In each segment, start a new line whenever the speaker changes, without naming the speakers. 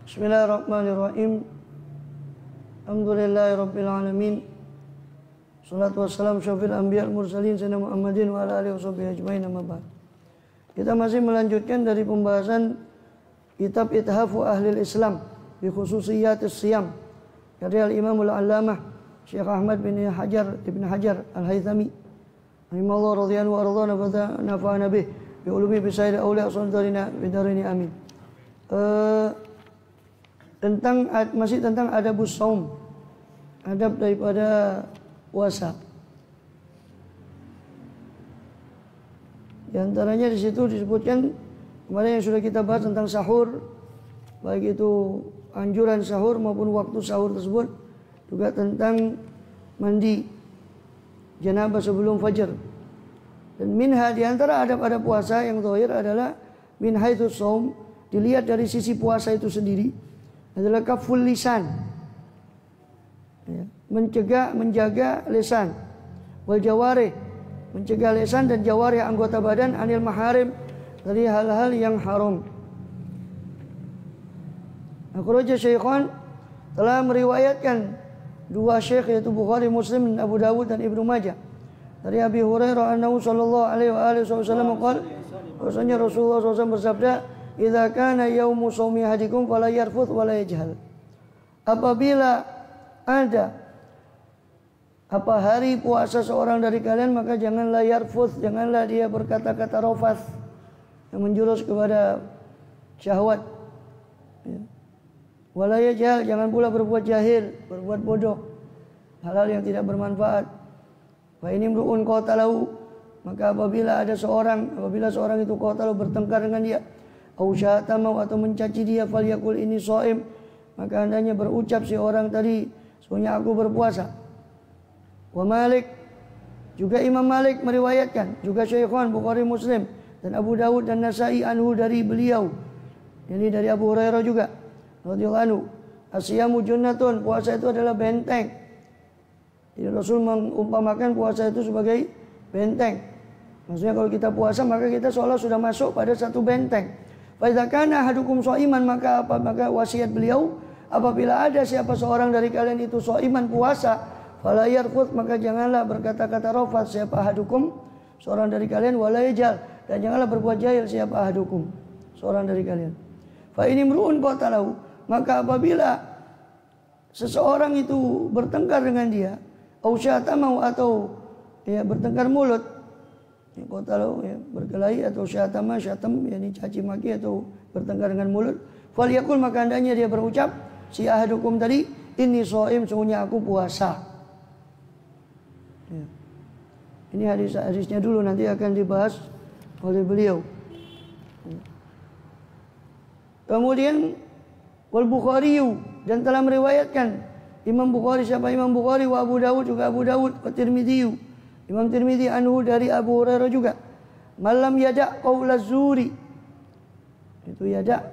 Bismillahirrahmanirrahim. Alhamdulillahirabbil alamin. Shalatu wassalamu syafil anbiya wal mursalin sayyidina Muhammadin wa ala alihi washabihi ajmain, amma ba'd. Kita masih melanjutkan dari pembahasan kitab Ithafu Ahlil Islam bi khususiyatis siyam karya al-Imam al-Allamah Syekh Ahmad bin Hajar Ibn Hajar Al-Haythami rahimahullah radhiyallahu wa radhana wa nafa'ana bih bi ulumi bi sayyid auliya sallallahu bidarini amin. Masih tentang adabus shaum, adab daripada puasa. Di antaranya di situ disebutkan kemarin yang sudah kita bahas tentang sahur, baik itu anjuran sahur maupun waktu sahur tersebut, juga tentang mandi janabah sebelum fajar. Dan minha di antara adab-adab puasa yang zahir adalah min haitsus shaum, dilihat dari sisi puasa itu sendiri, adalah kaful lisan, menjaga lisan, wal jawarih, mencegah lisan dan jawarih anggota badan, anil maharim, dari hal-hal yang haram. Akhraja Syaikhan, telah meriwayatkan dua syekh yaitu Bukhari, Muslim, dan Abu Dawud dan Ibnu Majah dari Abi Hurairah annahu sallallahu alaihi wasallam qala, bahwasanya Rasulullah SAW bersabda, idza kana yaumu shaumi ahadikum fala yarfuth wala yajhal. Apabila ada hari puasa seorang dari kalian, maka janganlah yarfuth, janganlah dia berkata-kata rafas yang menjurus kepada syahwat. Wala yajhal, jangan pula berbuat jahil, berbuat bodoh, hal-hal yang tidak bermanfaat. Fa ini mru'un qatalahu, maka apabila seorang itu qatalahu, bertengkar dengan dia, au syatama, atau mencaci dia, falyakul ini shaim, maka hendaknya berucap si orang tadi, sesungguhnya aku berpuasa. Wa Malik, juga Imam Malik meriwayatkan, juga Syaikhan Bukhari, Muslim, dan Abu Dawud dan Nasai anhu dari beliau, ini dari Abu Hurairah juga radhiyallahu anhu, asyamu junnatun, puasa itu adalah benteng. Jadi Rasul mengumpamakan puasa itu sebagai benteng. Maksudnya kalau kita puasa maka kita seolah sudah masuk pada satu benteng. Fa idza kana ahadukum shaiman, maka wasiat beliau, apabila ada siapa seorang dari kalian itu shaiman, puasa, fala yarfuth, maka janganlah berkata-kata rafat siapa ahadukum, seorang dari kalian, wala yajal, dan janganlah berbuat jahil siapa ahadukum, seorang dari kalian. Fa ini mru'un qatalahu, maka apabila seseorang itu bertengkar dengan dia, au syatama, atau bertengkar mulut, qatalahu berkelahi, atau syatama, syatam yakni caci maki atau bertengkar dengan mulut, falyakul, maka hendaknya dia berucap si ahadukum tadi, inni shaim, sungguhnya aku puasa. Ini hadisnya dulu, nanti akan dibahas oleh beliau. Kemudian wal Bukhari, dan telah meriwayatkan Imam Bukhari, siapa Imam Bukhari, wa Abu Dawud, juga Abu Dawud, wa Tirmidzi, Imam Tirmidzi anhu dari Abu Hurairah juga, malam yada' qaulaz zuri, itu yada'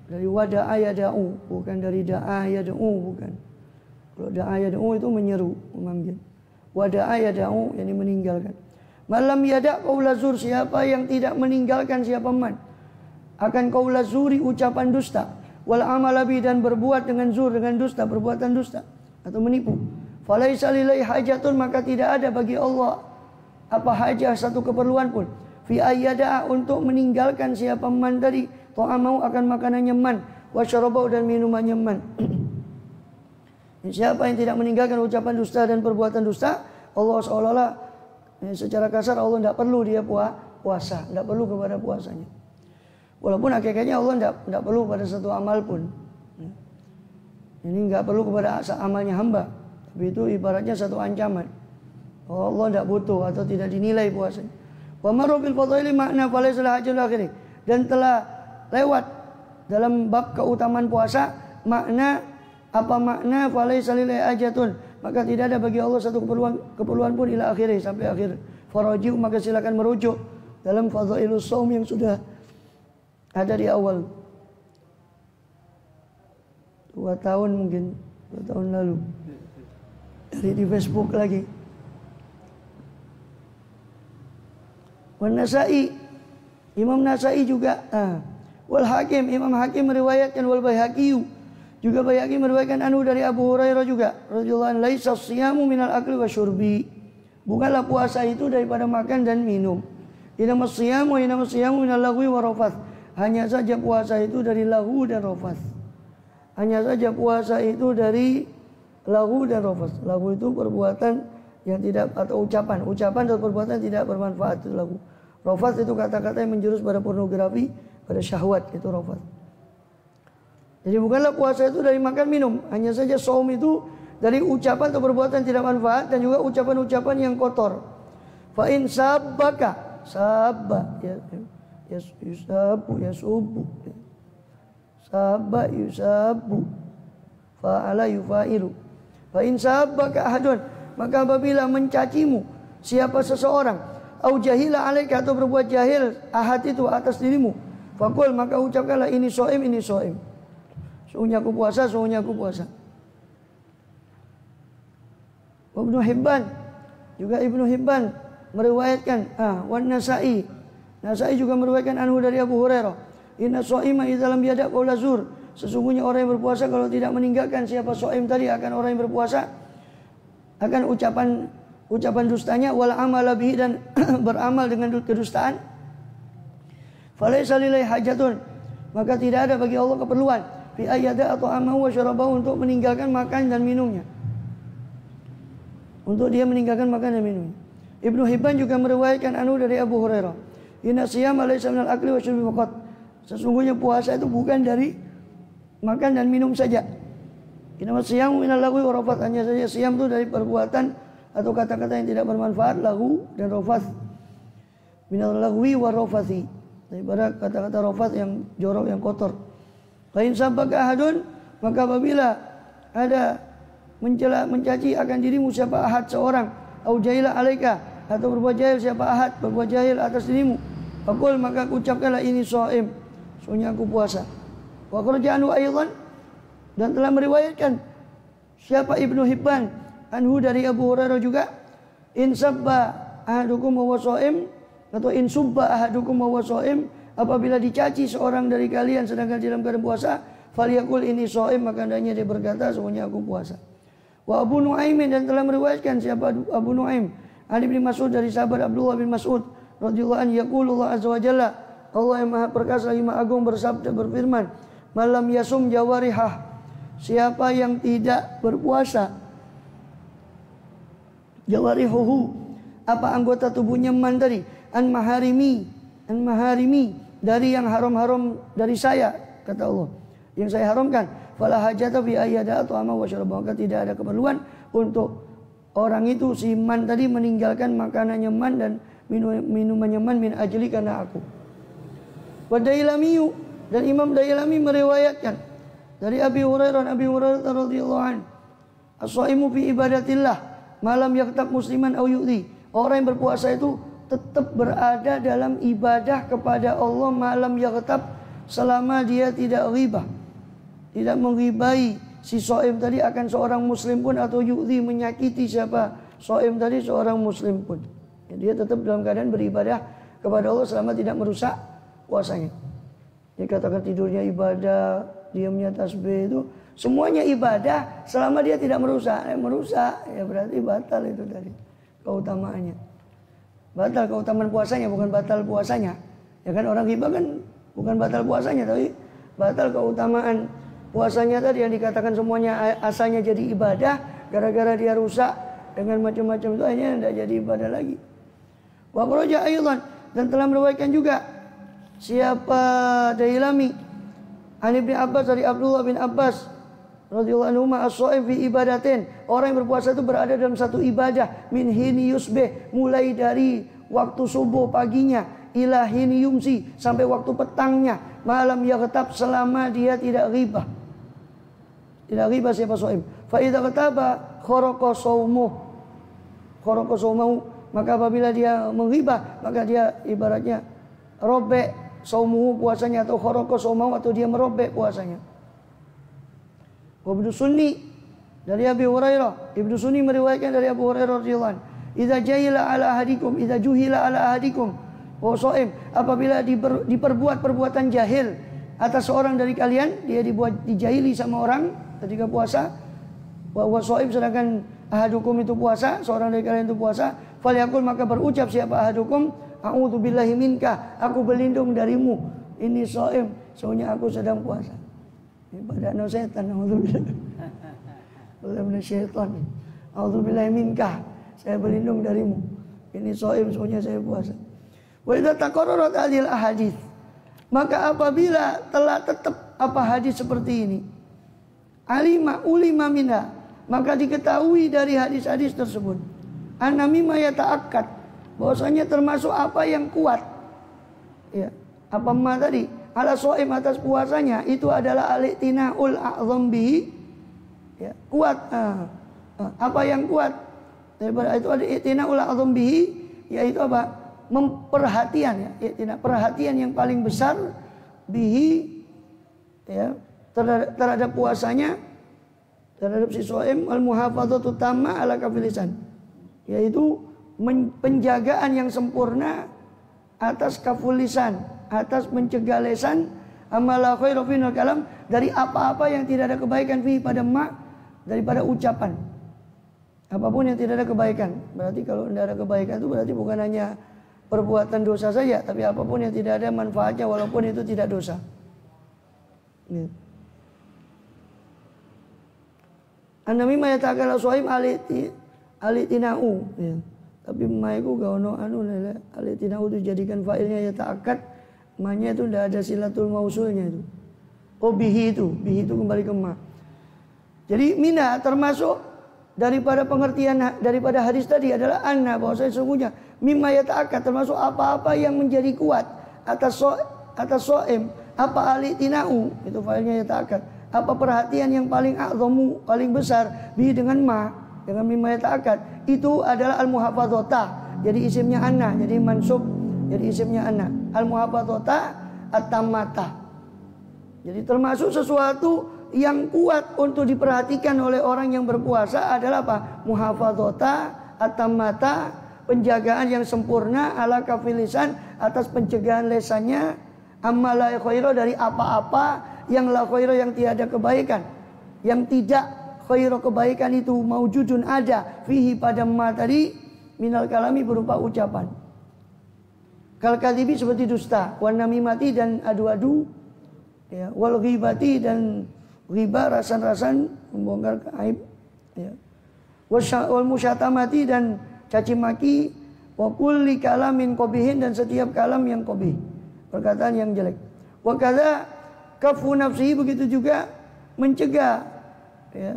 dari wada'a yada'u, bukan dari da'a yada'u, bukan. Kalau da'a yada'u itu menyeru, memanggil. Wada'a yada'u yakni meninggalkan. Malam yada' qaulaz zur, siapa yang tidak meninggalkan, siapa man akan qaulaz zuri, ucapan dusta, wal amalabi, dan berbuat dengan zur, dengan dusta, perbuatan dusta atau menipu, falaisa lillahi hajatun, maka tidak ada bagi Allah apa hajah, satu keperluan pun, fi ayyada'a, untuk meninggalkan siapa man tadi, ta'amau, akan makanannya man, wa syarabau, dan minumannya man. Siapa yang tidak meninggalkan ucapan dusta dan perbuatan dusta, Allah seolah-olah secara kasar Allah tidak perlu dia puasa, tidak perlu kepada puasanya. Walaupun hakikatnya Allah tidak perlu pada satu amal pun. Ini tidak perlu kepada amalnya hamba, tapi itu ibaratnya satu ancaman. Allah tidak butuh atau tidak dinilai puasanya. Wa marra bil fadaili makna falaysa hajjul akhiri, dan telah lewat dalam bab keutamaan puasa makna falaysa lillahi hajatun, maka tidak ada bagi Allah satu keperluan pun ila akhiri, sampai akhir. Faraji'u, maka silakan merujuk dalam fadailus shaum yang sudah ada di awal 2 tahun mungkin 2 tahun lalu, dari di Facebook lagi. Wan Nasai, Imam Nasai juga Wal Hakim, Imam Hakim meriwayatkan, wal Baihaqi, juga Baihaqi meriwayatkan anhu dari Abu Hurairah juga radhiyallahu anhu, laisa siyamu minal akli wasyurbi. Bukanlah puasa itu daripada makan dan minum. Innamas siyamu minal lagwi warafath. Hanya saja puasa itu dari lahu dan rafath. Hanya saja puasa itu dari lahu dan rafath. Lahu itu perbuatan yang tidak, atau ucapan atau perbuatan tidak bermanfaat, itu lahu. Rafath itu kata-kata yang menjurus pada pornografi, pada syahwat, itu rafath. Jadi bukanlah puasa itu dari makan minum, hanya saja saum itu dari ucapan atau perbuatan tidak manfaat dan juga ucapan-ucapan yang kotor. Fa in sabbaka, sabba ya yusabu yasubu. Sabba yusabu. Fa'ala yufailu. Fa in sabbaka ahadun, maka apabila mencacimu siapa seseorang, au jahila alaika, atau berbuat jahil ahad itu atas dirimu, faqul, maka ucapkanlah ini shaim, ini shaim. Sungguhnya aku puasa, sungguhnya aku puasa. Ibnu Hibban, juga Ibnu Hibban meriwayatkan, wan Nasa'i, Nasa'i juga meriwayatkan anhu dari Abu Hurairah, inna shaima idza lam yada' qaula zur. Sesungguhnya orang yang berpuasa kalau tidak meninggalkan siapa shaim tadi, akan orang yang berpuasa akan ucapan dustanya, wal amala bihi, dan beramal dengan kedustaan. Falaisa lillahi hajatun, maka tidak ada bagi Allah keperluan fi ayyada atau amahu wa syarabahu, untuk meninggalkan makan dan minumnya. Untuk dia meninggalkan makan dan minumnya. Ibnu Hibban juga meriwayatkan anhu dari Abu Hurairah, inna siyama laysa minal akli wa syurbi faqat. Sesungguhnya puasa itu bukan dari makan dan minum saja. Inna siyamu minal lagwi wa rafath. Hanya saja siyam itu dari perbuatan atau kata-kata yang tidak bermanfaat, lahu dan rafath. Minal lagwi wa rafathi, daripada kata-kata rafath yang jorok, yang kotor. Lain sabbaka ahadun, maka apabila ada mencela, mencaci akan dirimu siapa ahad seorang, au jahila alaika, atau berbuat jahil siapa ahad, berbuat jahil atas dirimu, faqul, maka ucapkanlah ini shaim, sungguhnya aku puasa. Wa kharaja anhu aidan, dan telah meriwayatkan siapa Ibnu Hibban anhu dari Abu Hurairah juga, in sabba ahadukum wa shaim, atau in subba ahadukum wa shaim, apabila dicaci seorang dari kalian sedangkan dalam keadaan puasa, falyaqul ini shaim, maka hendaknya dia berkata sungguhnya aku puasa. Wa Abu Nuaim, dan telah meriwayatkan siapa Abu Nuaim Ali bin Mas'ud dari sahabat Abdullah bin Mas'ud radhiyallahu anhu, yaqulullah azza wa jalla, Allah yang maha perkasa lagi maha agung bersabda, berfirman, malam yasum jawarihah, siapa yang tidak berpuasa, jawarihuhu, apa anggota tubuhnya, man tadi, an maharimi, dari yang haram-haram dari saya, kata Allah, yang saya haramkan, fala hajata fi ayyada atau ama wa syaraba, maka tidak ada keperluan untuk orang itu, si man tadi, meninggalkan makanannya man dan minumannya man, min ajli, karena aku. Wa Dailami, dan Imam Dailami meriwayatkan dari Abi Hurairah radhiyallahu anhu, as-shaimu fi ibadatillah malam yaktab musliman au yu'dhi, orang yang berpuasa itu tetap berada dalam ibadah kepada Allah malam yaktab, selama dia tidak ghibah, tidak menghibai si shaim tadi akan seorang muslim pun, atau yu'dhi, menyakiti siapa shaim tadi, seorang muslim pun. Dia tetap dalam keadaan beribadah kepada Allah selama tidak merusak puasanya. Dikatakan tidurnya ibadah, diamnya tasbih, itu semuanya ibadah selama dia tidak merusak. Merusak ya berarti batal itu tadi keutamaannya. Batal keutamaan puasanya, bukan batal puasanya. Ya kan, orang ghibah kan bukan batal puasanya, tapi batal keutamaan puasanya tadi, yang dikatakan semuanya asalnya jadi ibadah, gara-gara dia rusak dengan macam-macam itu, akhirnya tidak jadi ibadah lagi. Wa kharaja aidan, dan telah meriwayatkan juga siapa Dailami Ali bin Abbas dari Abdullah bin Abbas radhiyallahu anhu, as-shaim fi ibadatin, orang yang berpuasa itu berada dalam satu ibadah, min hini yusbih, mulai dari waktu subuh paginya, ila hini yumsi, sampai waktu petangnya, malam yaghtab, selama dia tidak ghibah. Tidak ghibah siapa shaim. Fa idza ghataba kharaqa shaumuh, maka apabila dia menghibah, maka dia ibaratnya robek shaumuhu, puasanya, atau kharaqa shaumahu, atau dia merobek puasanya. Ibnu Sunni dari Abi Hurairah, Ibnu Sunni meriwayatkan dari Abu Hurairah radhiyallahu anhu, idza juhila ala ahadikum wa shaim, apabila diperbuat perbuatan jahil atas seorang dari kalian, dia dibuat dijahili sama orang ketika puasa, wa huwa shaim, sedangkan ahadukum itu puasa, seorang dari kalian itu puasa, falyaqul, maka berucap siapa ahadukum, a'udzubillahi minka, aku berlindung darimu, ini shaim, sesungguhnya aku sedang puasa. Ini pada setan, a'udzubillah. Oleh syaitan. A'udzubillahi minka, saya berlindung darimu. Ini shaim, sesungguhnya saya puasa. Wa idza taqarrarat hadhil ahadits, maka apabila telah tetap apa hadis seperti ini, ulima minha, maka diketahui dari hadis-hadis tersebut, annamima yata'akkad, bahwasanya termasuk apa yang kuat, ya, apa ma tadi, ala shaim, atas puasanya, itu adalah al-i'tinaul a'zam bihi, ya, kuat, apa yang kuat daripada itu ada i'tinaul a'zam bihi, yaitu apa? Memperhatian, ya, perhatian yang paling besar bihi, ya, terhadap puasanya, terhadap si shaim, al muhafadzatu tamma ala kafil lisan, yaitu penjagaan yang sempurna atas kaful lisan, atas mencegah lisan, amala khairu final kalam, dari apa-apa yang tidak ada kebaikan fi pada daripada ucapan, apapun yang tidak ada kebaikan. Berarti kalau tidak ada kebaikan itu berarti bukan hanya perbuatan dosa saja, tapi apapun yang tidak ada manfaatnya walaupun itu tidak dosa. An-namimah yata'akkala shaim alitinau, ya. Tapi maiku gaono anu lele, alitinau itu jadikan fa'ilnya yata'akkad, ma-nya itu tidak ada silatul mausulnya itu. Oh bihi itu kembali ke ma. Jadi mina termasuk daripada pengertian daripada hadis tadi adalah anna, bahwasanya sesungguhnya mimma yata'akkad, termasuk apa-apa yang menjadi kuat atas shaim, apa alitinau, itu failnya yata'akkad, apa perhatian yang paling a'zamu, paling besar, bi dengan dengan mimma yata'akkad, itu adalah al-muhafadzata, jadi isimnya anna, jadi mansub, jadi isimnya anna, al-muhafadzata at-tammata. Jadi termasuk sesuatu yang kuat untuk diperhatikan oleh orang yang berpuasa adalah apa? Muhafadzata at-tammata, penjagaan yang sempurna ala kafil lisan, atas pencegahan lesannya, amma la khairu, dari apa-apa yang la khairu, yang tiada kebaikan, yang tidak khairu kebaikan itu maujudun, ada fihi pada ma tadi, minal kalami, berupa ucapan. Kal kadhibi, seperti dusta, wan namimati, dan adu-adu, ya, wal ghibati, dan riba, rasan-rasan, membongkar aib, ya, wal musyatamati, dan caci maki, wa kulli kalamin qabihin, dan setiap kalam yang qabih, perkataan yang jelek. Wa kadza kafu nafsihi, begitu juga mencegah, ya,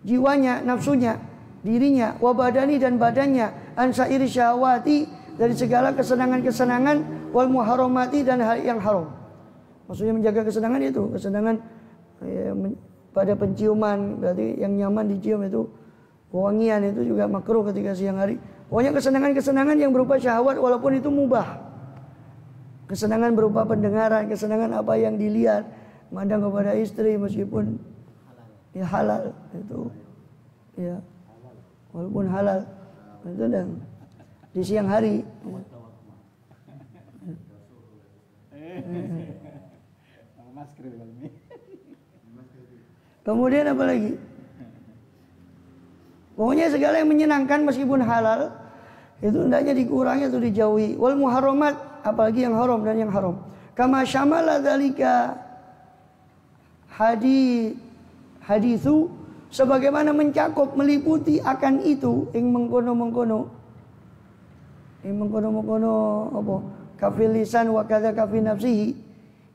jiwanya, nafsunya, dirinya, wa badani, dan badannya, an sa'iri syahwati, dari segala kesenangan-kesenangan, wal muharramati, dan hal yang haram. Maksudnya menjaga kesenangan itu, kesenangan, ya, pada penciuman, berarti yang nyaman dicium itu, wangian itu juga makruh ketika siang hari. Pokoknya kesenangan-kesenangan yang berupa syahwat walaupun itu mubah. Kesenangan berupa pendengaran, kesenangan apa yang dilihat, memandang kepada istri meskipun ya halal itu, ya, walaupun halal itu, dan di siang hari. Kemudian apa lagi? Pokoknya segala yang menyenangkan meskipun halal itu hendaknya dikurangi atau dijauhi. Wal muharramat, apalagi yang haram dan yang haram. Kama syamala dzalika haditsu, sebagaimana mencakup, meliputi akan itu, ing mengkono-mengkono apa? Kafil lisan wa kadza kafil nafsihi,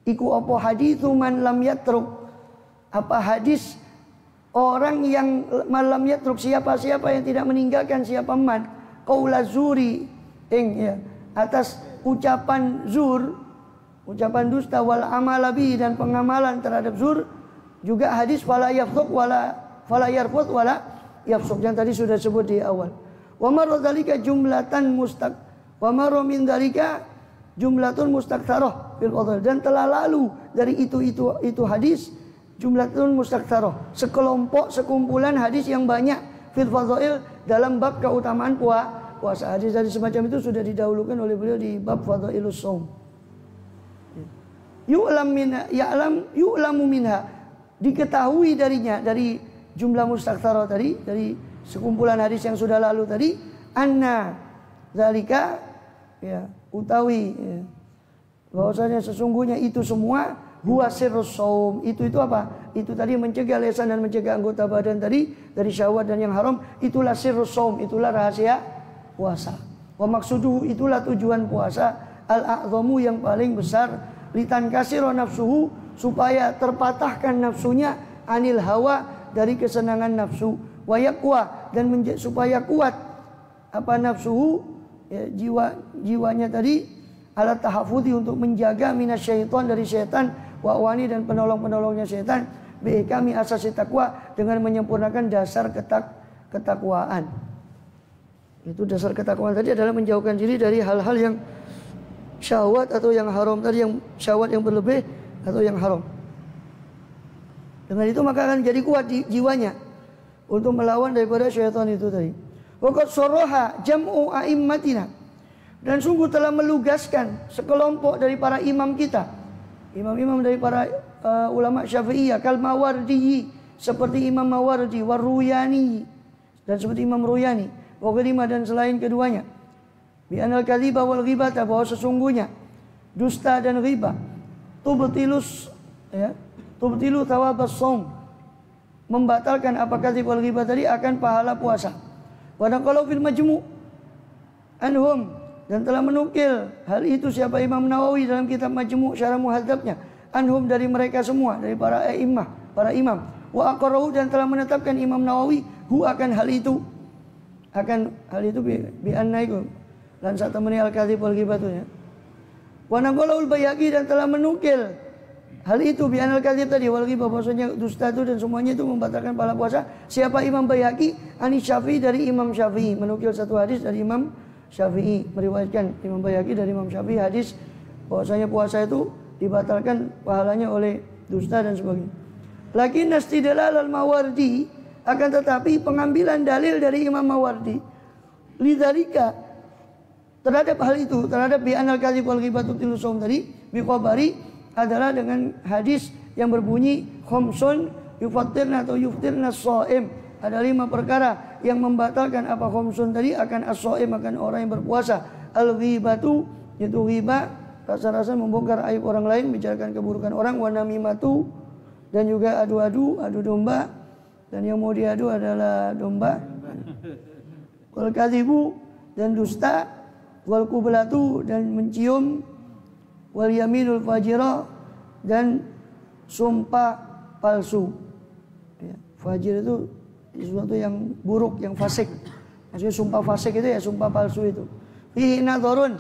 iku apa haditsu man lam yatruk, apa hadis orang yang malam yatruk, siapa-siapa yang tidak meninggalkan, siapa man qaula zuri, ya, atas ucapan zur, ucapan dusta, wal amalabi, dan pengamalan terhadap zur, juga hadis fala yafsuq wala fala yarfud wala yafsuq yang tadi sudah sebut di awal. Wa marra dzalika jumlatan wa marra min dzalika jumlatun mustaktharah fil fadl, dan telah lalu dari itu hadis jumlatun mustaktharah, sekumpulan hadis yang banyak, fil fadhail, dalam bab keutamaan puasa. Hadis-hadis semacam itu sudah didahulukan oleh beliau di bab fadhailus shaum. yu'lamu minha, diketahui darinya, dari jumlah mustaktharah tadi, dari sekumpulan hadis yang sudah lalu tadi, anna zalika, ya, utawi, ya, bahwasanya sesungguhnya itu semua huwa sirrus shaum, itu apa? Itu tadi mencegah lisan dan mencegah anggota badan tadi dari syahwat dan yang haram, itulah sirrus shaum, itulah rahasia puasa. Wa maksuduhu, itulah tujuan puasa, al-a'zamu, yang paling besar, litan kasiro nafsuhu, supaya terpatahkan nafsunya, anil hawa, dari kesenangan nafsu, wa yaqwa, dan supaya kuat apa nafsuhu, ya, jiwanya tadi, ala tahafudhi, untuk menjaga minasyaiton, dari syaitan, wa wani, dan penolong-penolongnya syaitan, biikami asasi takwa, dengan menyempurnakan dasar ketakwaan. Itu dasar ketakwaan tadi adalah menjauhkan diri dari hal-hal yang syahwat atau yang haram tadi, yang syahwat yang berlebih atau yang haram. Dengan itu maka akan jadi kuat di jiwanya untuk melawan daripada syaitan itu tadi. Waqad saraha jam'u a'immatina, dan sungguh telah melugaskan sekelompok dari para imam kita, imam-imam dari para ulama Syafi'iyah, kal Mawardi, seperti Imam Mawardi, Waruyani, dan seperti Imam Ruyani, wa ghairihima, dan selain keduanya, bi anal kadhiba wal ghibata, bahwa sesungguhnya dusta dan ghibah, tubtilus, ya, tubtilu thawabas shaum, membatalkan apa kadzib wal ghibah tadi akan pahala puasa. Wa naqalu fil majmu' anhum, dan telah menukil hal itu siapa? Imam Nawawi dalam kitab Majmu' Syarah Muhadzabnya, anhum, dari mereka semua, dari para a'immah, para imam. Wa aqarrahu, dan telah menetapkan Imam Nawawi hu, akan hal itu, bi annaiku, dan saat temani al-kadzib wal ghibah, ya. Wa naqalu al-Baihaqi, dan telah menukil hal itu, bi anal kadzib tadi wal ghibah, bahwasanya dusta itu dan semuanya itu membatalkan pahala puasa. Siapa? Imam Baihaqi ani Syafi'i, dari Imam Syafi'i, menukil satu hadis dari Imam Syafi'i, meriwayatkan Imam Baihaqi dari Imam Syafi'i hadis bahwasanya puasa itu dibatalkan pahalanya oleh dusta dan sebagainya. Lakin istidlal al-Mawardi, akan tetapi pengambilan dalil dari Imam Mawardi lidzalika, terhadap hal itu, terhadap bi anal kadzib wal ghibah tubtilu shaum tadi, bi khabari, adalah dengan hadis yang berbunyi khamsun yufattirna atau yuftirna shaim, ada 5 perkara yang membatalkan apa khamsun tadi akan as-shaim, akan orang yang berpuasa. Al-ghibatu, yaitu ghibah, rasa-rasa membongkar aib orang lain, bicarakan keburukan orang. Wa namimatu, dan juga adu domba, dan yang mau diadu adalah domba. Wal kadzibu, dan dusta. Wal kublatu, dan mencium. Wal yaminul fajira, dan sumpah palsu, ya, fajir itu sesuatu yang buruk, yang fasik. Maksudnya sumpah fasik itu ya sumpah palsu itu. Fihi nadharun,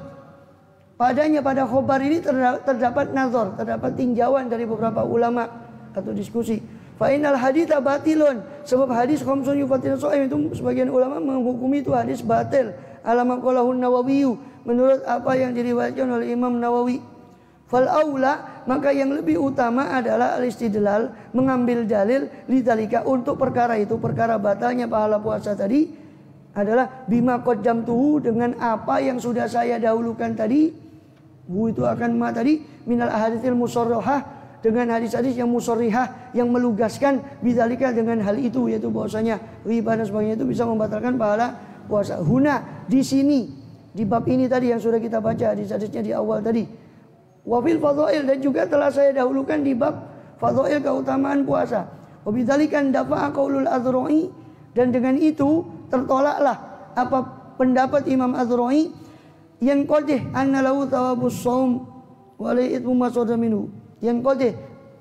padanya, pada khobar ini terdapat nazar, terdapat tinjauan dari beberapa ulama atau diskusi. Fa innal haditsa batilun, sebab hadis khamsun yufatil shaim itu sebagian ulama menghukumi itu hadis batil. Alama qalahu Nawawi, menurut apa yang diriwayatkan oleh Imam Nawawi. Fal aula, maka yang lebih utama adalah al-istidlal, mengambil dalil lidzalika, untuk perkara itu, perkara batalnya pahala puasa tadi adalah bima qaddamtuhu, dengan apa yang sudah saya dahulukan tadi. Bu itu akan ma tadi, minal ahaditsil musarrahah, dengan hadis-hadis yang musarrihah, yang melugaskan bidzalika, dengan hal itu, yaitu bahwasanya riba dan sebagainya itu bisa membatalkan pahala puasa. Huna, di sini, di bab ini tadi yang sudah kita baca hadis-hadisnya di awal tadi. Wafil fadhail, dan juga telah saya dahulukan di bab fadhail, keutamaan puasa. Wabidzalikan dafa'a qaulul Azra'i, dan dengan itu tertolaklah apa pendapat Imam Azra'i yang qadih anna lahu thawabus shaum wa la ithmu ma sadara minhu, yang qadih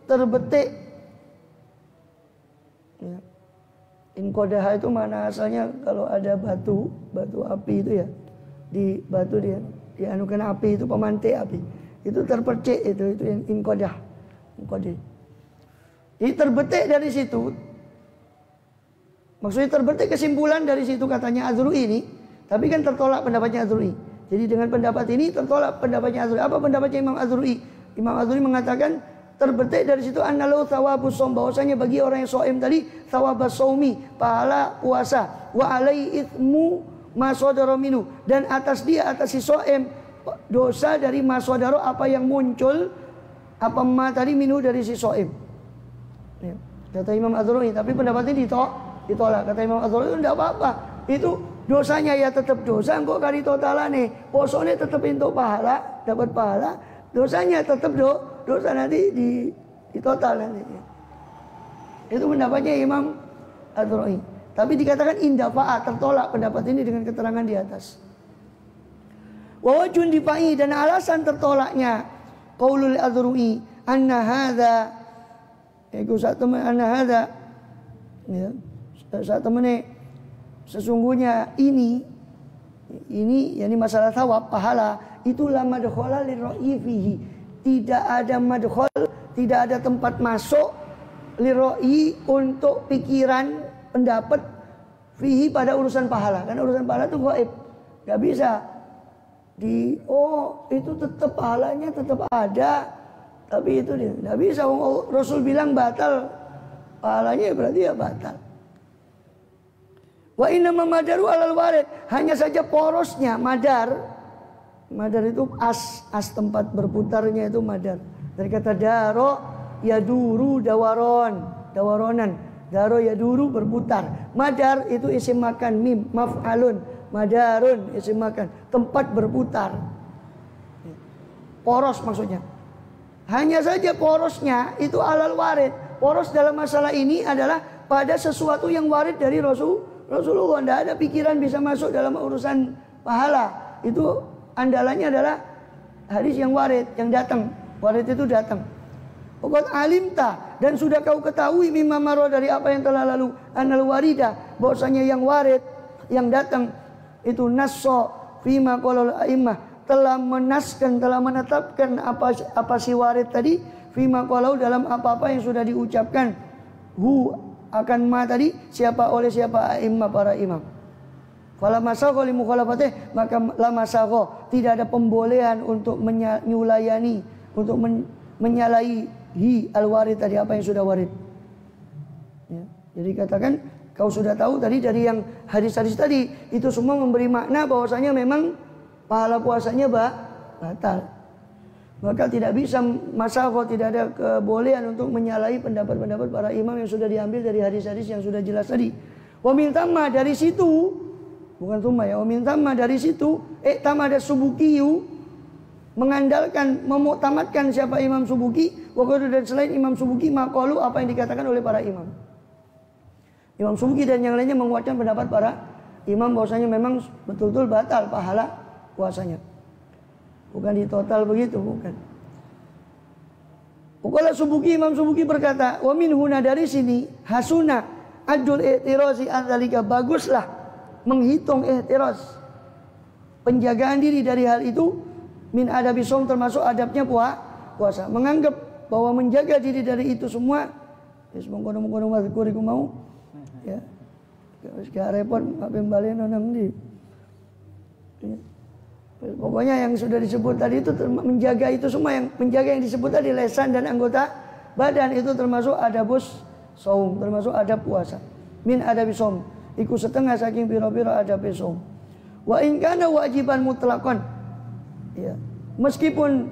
terbetik, ya. In qadah itu mana asalnya, kalau ada batu api itu, ya, di batu dia dianukan api itu, pemantik api itu terpercik, itu yang inqadah. Jadi terbetik dari situ, maksudnya terbetik kesimpulan dari situ, katanya Azru'i ini, tapi kan tertolak pendapatnya Azru'i. Jadi dengan pendapat ini tertolak pendapatnya Azru'i. Apa pendapatnya Imam Azru'i? Imam Azru'i mengatakan terbetik dari situ annalau thawabus shaum, bahwasanya bagi orang yang shaim tadi thawabus shaumi, pahala puasa, wa alai itsmu ma sadara minhu, dan atas dia, atas si shaim, dosa dari maswadaro, apa yang muncul Apa ma tadi minhu dari si soim. Ya. Kata Imam Az-Zuhri, tapi pendapat ini ditolak. Kata Imam Az-Zuhri, itu tidak apa-apa. Itu dosanya ya tetap dosa, kok kali totalane. Posone tetap untuk pahala, dapat pahala. Dosanya tetap dosa nanti di total nanti. Itu pendapatnya Imam Az-Zuhri. Tapi dikatakan indafa'a, tertolak pendapat ini dengan keterangan di atas. Wa wajhun difa'i, dan alasan tertolaknya qaulul Az-Zuhri anna hadza ya, saat temene sesungguhnya ini yakni masalah thawab pahala itu la madkhala lirra'i fihi, tidak ada madkhal, tidak ada tempat masuk lirra'i untuk pikiran pendapat fihi pada urusan pahala, karena urusan pahala itu gaib, nggak bisa itu tetap pahalanya tetap ada. Tapi itu dia tidak bisa. Rasul bilang batal, pahalanya berarti ya batal. Wa inna madaru alal warid, hanya saja porosnya madar itu as tempat berputarnya itu madar. Dari kata daro yaduru dawaronan. Daro yaduru berputar. Madar itu isim makan mim maf'alun. Madarun isim makan, tempat berputar. Poros maksudnya. Hanya saja porosnya itu alal warid. Poros dalam masalah ini adalah pada sesuatu yang warid dari Rasulullah. Tidak ada pikiran bisa masuk dalam urusan pahala. Itu andalannya adalah hadis yang warid, yang datang. Warid itu datang. Pokok alimta, dan sudah kau ketahui mimma maro dari apa yang telah lalu, anal warida, bahwasanya yang warid, yang datang itu nasso fima qolul a'immah, telah menaskan, telah menetapkan apa si warid tadi, fima qalau, dalam apa-apa yang sudah diucapkan, hu akan ma tadi, oleh siapa a'immah, para imam. Fala masagha li mukhalafatih, maka la masagha, tidak ada pembolehan untuk menyulayani, untuk menyalahi al-warid tadi, apa yang sudah warid. Ya. Jadi katakan kau sudah tahu tadi dari yang hadis-hadis tadi, itu semua memberi makna bahwasanya memang pahala puasanya batal. Maka tidak bisa masagha, tidak ada kebolehan untuk menyalahi pendapat-pendapat para imam yang sudah diambil dari hadis-hadis yang sudah jelas tadi. Wa min tamma, dari situ, bukan tumma ya, wa min tamma, dari situ tamada subukiyu, mengandalkan, memuktamadkan siapa Imam Subuki, waktu dan selain Imam Subuki, maqalu, apa yang dikatakan oleh para imam. Imam Subuki dan yang lainnya menguatkan pendapat para imam bahwasanya memang betul-betul batal pahala puasanya. Bukan di total begitu, bukan. Qala Subuki, Imam Subuki berkata, wa min huna, dari sini, hasuna adul i'tirazi adzalika, baguslah menghitung i'tiraz, penjagaan diri dari hal itu, min adabi shaum, termasuk adabnya puasa. Menganggap bahwa menjaga diri dari itu semua, mengkono-mengkono mazkuriku mau, ya. Gak repot apa balen nang ndi. Pokoknya yang sudah disebut tadi itu menjaga itu semua, yang menjaga yang disebut tadi lesan dan anggota badan itu termasuk adabus shaum, termasuk adab puasa. Min adabi shaum, iku setengah saking piro-piro adab shaum. Wa in kana wajiban mutlaqan. Ya. Meskipun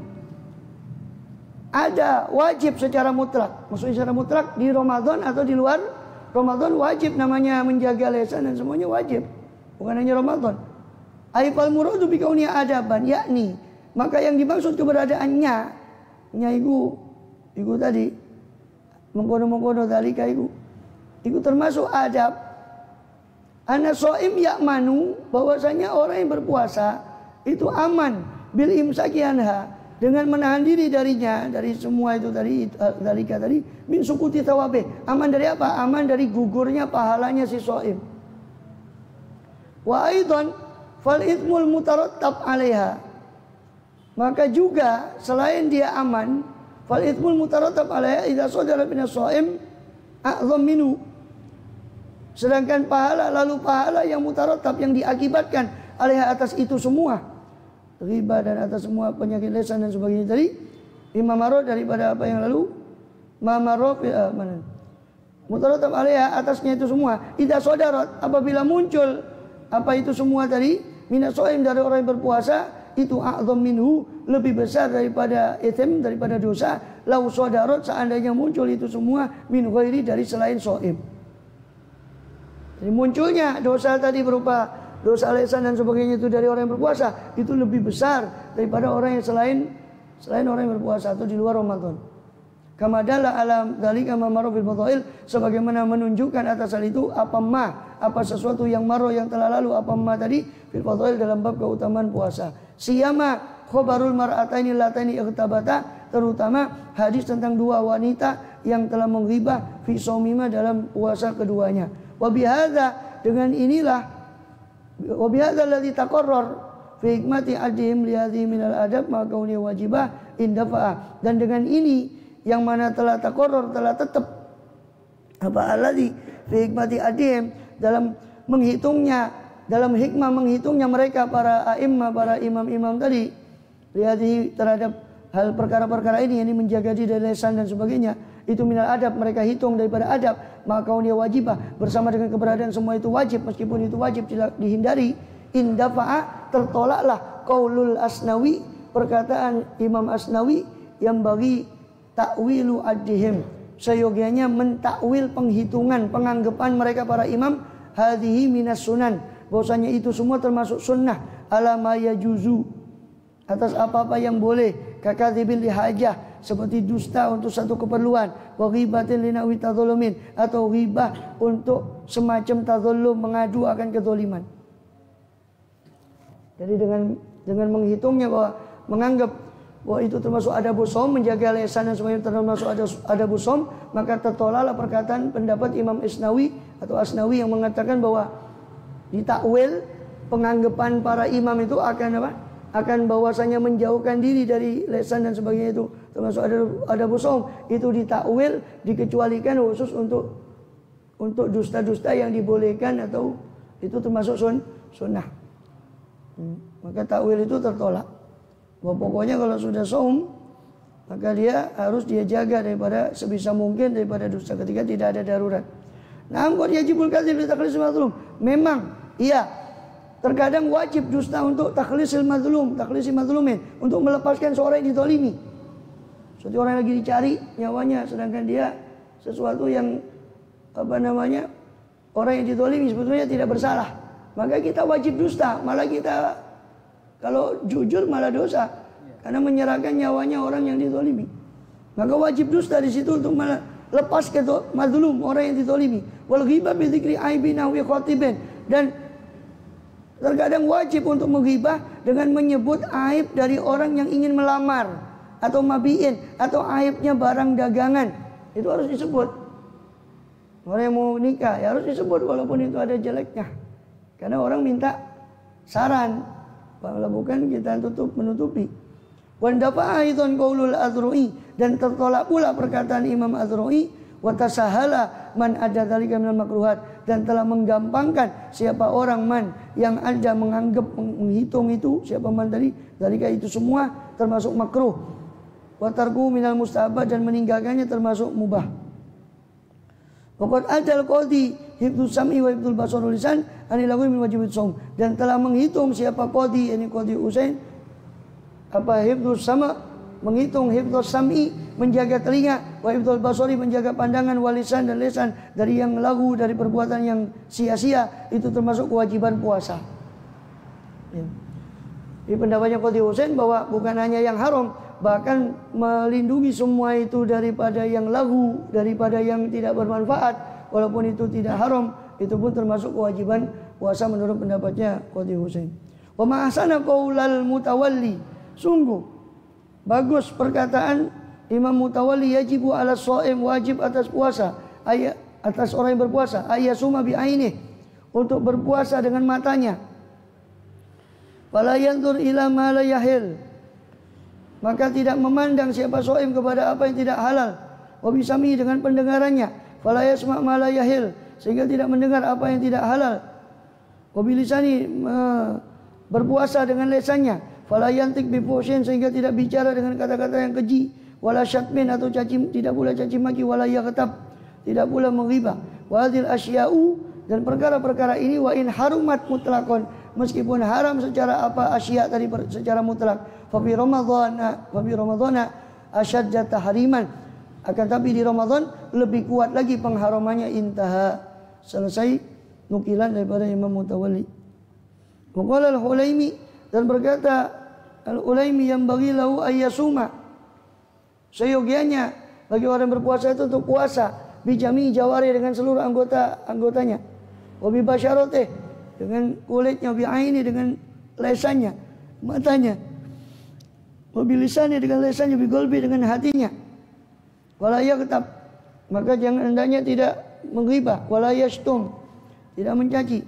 ada wajib secara mutlak, maksudnya secara mutlak di Ramadan atau di luar Ramadan wajib namanya menjaga lisan dan semuanya wajib, bukan hanya Ramadan. Aifal muradu bikauni adaban, yakni maka yang dimaksud keberadaannya iku tadi mengkono-mengkono dalika iku termasuk adab. Ana shaim ya'manu, bahwasanya orang yang berpuasa itu aman bil imsaki anha, dengan menahan diri darinya, dari semua itu tadi, dalika tadi, min sukuti tawabe, aman dari apa? Aman dari gugurnya pahalanya si shaim. Wa aidan fal ithmul mutarattab 'alaiha, maka juga selain dia aman, fal ithmul mutarattab 'alaiha idza sadara min shaim a'zam minhu, sedangkan pahala yang mutarattab, yang diakibatkan 'alaiha, atas itu semua, riba dan atas semua penyakit lisan dan sebagainya tadi, imamaro, daripada apa yang lalu, mamaro mutarattab 'alaiha, atasnya itu semua, idza sadarat, apabila muncul apa itu semua tadi, minasoim, dari orang yang berpuasa, itu a'zam minhu, lebih besar daripada ithim, daripada dosa, lau sodarot seandainya muncul itu semua min ghairi dari selain shaim. Jadi munculnya dosa tadi berupa dosa lisan dan sebagainya itu dari orang yang berpuasa itu lebih besar daripada orang yang selain orang yang berpuasa atau di luar Ramadan. Kama dalla alam dzalika ma maru bil fadail, sebagaimana menunjukkan atas hal itu apa sesuatu yang maru yang telah lalu tadi fil fadail dalam bab keutamaan puasa. Siyama khabarul mar'ataini latani ikhtabata, terutama hadis tentang dua wanita yang telah menghibah fi shaumima dalam puasa keduanya. Wa bihadza, dengan inilah wa bihadza alladzi taqarrar fi hikmati adhim li hadhihi minal adab ma kauni wajibah indafa, dan dengan ini yang mana telah taqarrar, telah tetap alladzi fi hikmati adhim dalam menghitungnya, dalam hikmah menghitungnya mereka para a'immah, para imam-imam tadi lihat terhadap hal perkara-perkara ini, yang menjaga diri dari lisan dan sebagainya, itu minal adab, mereka hitung daripada adab, maka dia wajibah, bersama dengan keberadaan semua itu wajib, meskipun itu wajib tidak dihindari, indafa'a, tertolaklah qaulul Asnawi, perkataan Imam Asnawi yang bagi ta'wilu adihim, seyogianya mentakwil penghitungan, penganggapan mereka para imam, hadhihi minas sunan, bahwasanya itu semua termasuk sunnah, ala ma yajuzu, atas apa-apa yang boleh, kakadzibil lihajah, seperti dusta untuk satu keperluan, wa ghibatin linawi tadzulumin, atau ghibah untuk semacam tadzulum, mengadu akan kezaliman. Jadi dengan menghitungnya bahwa menganggap bahwa itu termasuk adabus shaum, menjaga lisan dan sebagainya termasuk adabus shaum, maka tertolaklah perkataan pendapat Imam Asnawi atau Asnawi yang mengatakan bahwa ditakwil penganggapan para imam itu akan apa? Akan bahwasanya menjauhkan diri dari lisan dan sebagainya itu termasuk adabus shaum, itu ditakwil, dikecualikan khusus untuk dusta-dusta yang dibolehkan atau itu termasuk sunnah. Maka takwil itu tertolak. Bahwa pokoknya kalau sudah shaum, maka dia harus jaga daripada sebisa mungkin daripada dusta ketika tidak ada darurat. Nah, qad yajibul kadzib li takhlisil mazlum. Memang iya, terkadang wajib dusta untuk takhlisil mazlumin, untuk melepaskan seorang yang ditolimi. Seperti orang yang lagi dicari nyawanya, sedangkan dia sesuatu yang orang yang ditolimi sebetulnya tidak bersalah, maka kita wajib dusta. Malah kita kalau jujur malah dosa, karena menyerahkan nyawanya orang yang ditolimi. Maka wajib dusta di situ untuk melepas ke mazlum, orang yang ditolimi. Wal ghibah bi dzikri aibin aw khatibin, dan terkadang wajib untuk menghibah dengan menyebut aib dari orang yang ingin melamar atau mabiin, atau aibnya barang dagangan. Itu harus disebut. Orang yang mau nikah ya harus disebut walaupun itu ada jeleknya. Karena orang minta saran, kalau bukan kita menutupi. Wan dafa'a aidan qaulul Azra'i, dan tertolak pula perkataan Imam Azra'i, wa tasahala man ada dzalika minal makruhat, dan telah menggampangkan siapa orang man yang ada menganggap menghitung itu, siapa man tadi dzalika itu semua termasuk makruh, wa tarku minal mustahabat, dan meninggalkannya termasuk mubah. Waqad adal qadi hifdzus sam'i wa hifdzul basar wal lisan anilahu min wajibit shaum, dan telah menghitung siapa qadi, ini qadi Usain, hifdzus sama, menghitung hifdzus sam'i, menjaga telinga, wa hifdzul basari, menjaga pandangan, wal lisan, dan lisan dari yang lagu, dari perbuatan yang sia-sia, itu termasuk kewajiban puasa. Ya. Di pendapatnya qadi Usain bahwa bukan hanya yang haram, bahkan melindungi semua itu daripada yang lagu, daripada yang tidak bermanfaat, walaupun itu tidak haram, itu pun termasuk kewajiban puasa menurut pendapatnya Qadhi Husain. Wa ma'asana qaulal mutawalli, sungguh bagus perkataan Imam Mutawalli, yajibu ala shaim, wajib atas puasa, atas orang yang berpuasa, ayyasuma bi ainih, untuk berpuasa dengan matanya. Fala yanzur ila ma la yahil, maka tidak memandang siapa shaim kepada apa yang tidak halal. Wa bisami, dengan pendengarannya. Fala yasma' ma la yahil, sehingga tidak mendengar apa yang tidak halal. Wa bilisani, berpuasa dengan lisannya. Fala yantik bi fushin, sehingga tidak bicara dengan kata-kata yang keji. Wala syatmin, atau caci, tidak pula caci maki. Wala yaghtab, tidak pula menghibah. Wa hadhil asya'u, dan perkara-perkara ini wa in harumat mutlaqan, meskipun haram secara asya tadi secara mutlak. Fa fi Ramadhana asyadda tahriman. Akan tapi di Ramadan lebih kuat lagi pengharamannya. Intaha. Selesai nukilan daripada Imam Mutawalli. Waqala al-Hulaimi, dan berkata al-Hulaimi yang bagi lahu ayyasuma, seyogianya bagi orang berpuasa itu untuk puasa bijami jawari dengan seluruh anggotanya, wa bi basyaratihi dengan kulitnya, bi aini dengan lesannya, matanya, wa bi lisani dengan lesannya, bi qalbi dengan hatinya, wala yaghtab, maka jangan hendaknya tidak menggibah, wala yashtum, tidak mencaci,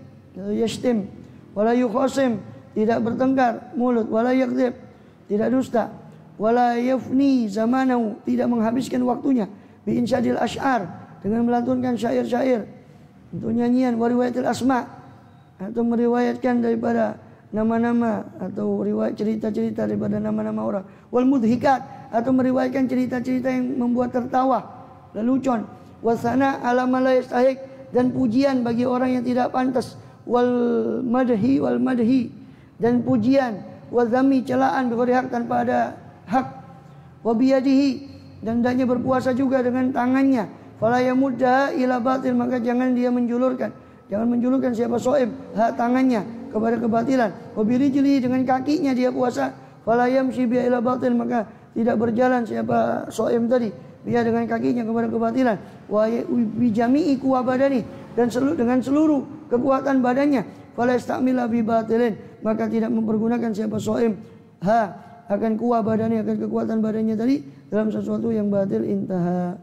yashtim, wala yukhasim, tidak bertengkar mulut, wala yakdzib, tidak dusta, wala yafni zamanahu, tidak menghabiskan waktunya, bi insyadil asy'ar, dengan melantunkan syair-syair untuk nyanyian, wa riwayatil asma, atau meriwayatkan daripada nama-nama atau riwayat cerita-cerita daripada nama-nama orang, wal mudhikat, atau meriwayatkan cerita-cerita yang membuat tertawa, lelucon, wasana ala ma la yastahiq, dan pujian bagi orang yang tidak pantas, wal madhi dan pujian, wa dzami celaan bighairi hak, tanpa ada hak, wa biyadihi, dan hendaknya berpuasa juga dengan tangannya, fala yamudda ila batil, maka jangan dia menjulurkan, jangan menjulurkan siapa shaim hak tangannya kepada kebatilan, wa birijlihi, dengan kakinya dia puasa, fala yamshi bi ila batil, maka tidak berjalan siapa shaim tadi dia dengan kakinya kepada kebatilan, wa bi jami'i quwa badani, dan dengan seluruh kekuatan badannya, fala yastamila bi batilin, maka tidak mempergunakan siapa shaim akan kuah badannya, akan kekuatan badannya tadi dalam sesuatu yang batil. Intaha.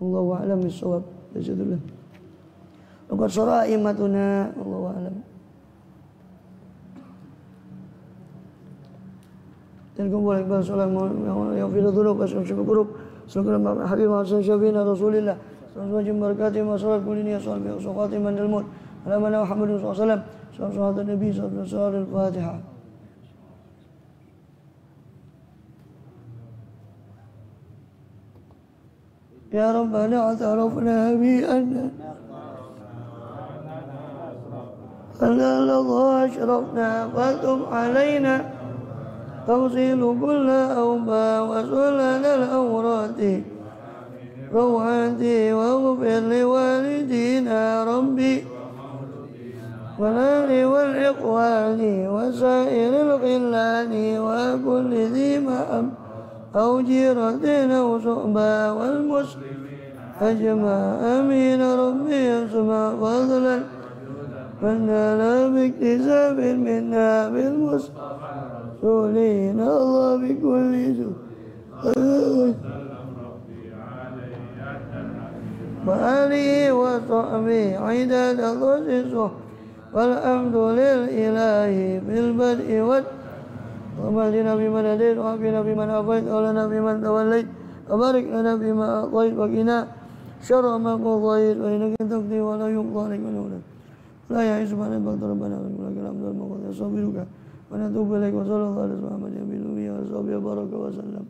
Allahu a'lam bissawab. Jazakallah. Laqad shara imatuna. Allahu a'lam. Dan kumpul iqbal salam yang fi dzunub asyukur sallallahu habib wa sayyidina rasulillah sallallahu alaihi wasallam masalat kulliya sallallahu alaihi wasallam mandal maut ala man Muhammadin sallallahu alaihi wasallam sallallahu nabi sallallahu alaihi wasallam. Al-Fatihah. Ya Rabbana atarafna bi anna Allah ashrafna fatum alaina tawsilu kulla awba wa sulana al-awrati rawhati wa ghfir li walidina rabbi wa lali wal iqwani wa sairil khillani wa kulli dhima'am أو جيرة أو صحبة والمسلمين أجمع أمين ربي يسمع فضلا فنال باكتساب منا بالمصطفى رسولين الله بكل سوء وآله وصحبه عدد خصصه والحمد للإله في البدء اللهم اهدنا فيمن هديت وعافنا فيمن عافيت ولنا فيمن توليت وبارك لنا فيما أعطيت وقنا شر ما قضيت وإنك تقضي ولا يقضى عليك من هناك لا يعز من أنبغت ربنا ولك الحمد والمقدس نستغفرك ونتوب إليك وصلى الله عليه وسلم وصحبه وبارك وسلم.